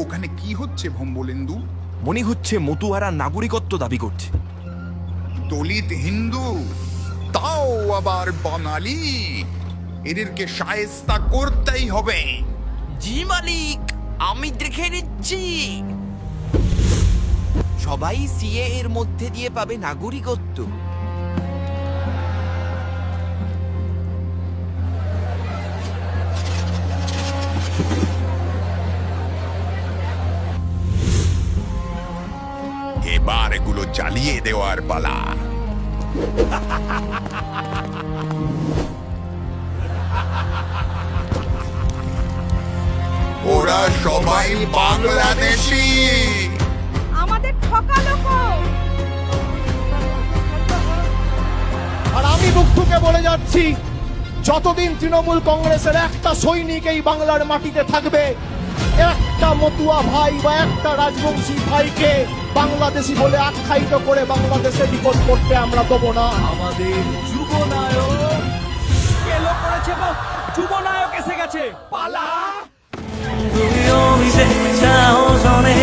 ওখানে কি হচ্ছে ভম্বলেন্দু? মনে হচ্ছে মতুয়ারা নাগরিকত্ব দাবি করছে। দলিত হিন্দু, তাও আবার বাঙালি, এদেরকে শায়েস্তা করতেই হবে। জি মালিক, আমি দেখে নিচ্ছি। সবাই সিএ এর মধ্যে দিয়ে পাবে নাগরিকত্ব। এবার এগুলো জ্বালিয়ে দেওয়ার পালা। ওরা সবাই বাংলাদেশী। আমাদের ঠকালো কো। আর আমি মুখ থেকে বলে যাচ্ছি, যতদিন তৃণমূল কংগ্রেসের একটা সৈনিক এই বাংলার মাটিতে থাকবে, একটা মতুয়া ভাই বা একটা রাজবংশী ভাইকে বাংলাদেশি বলে আখ্যায়িত করে বাংলাদেশে বিপদ করতে আমরা দেবো না। আমাদের যুবনায়ক এলো করেছে গো, যুবনায়ক এসে গেছে, পালা। তুমিও মিশে যাও জনে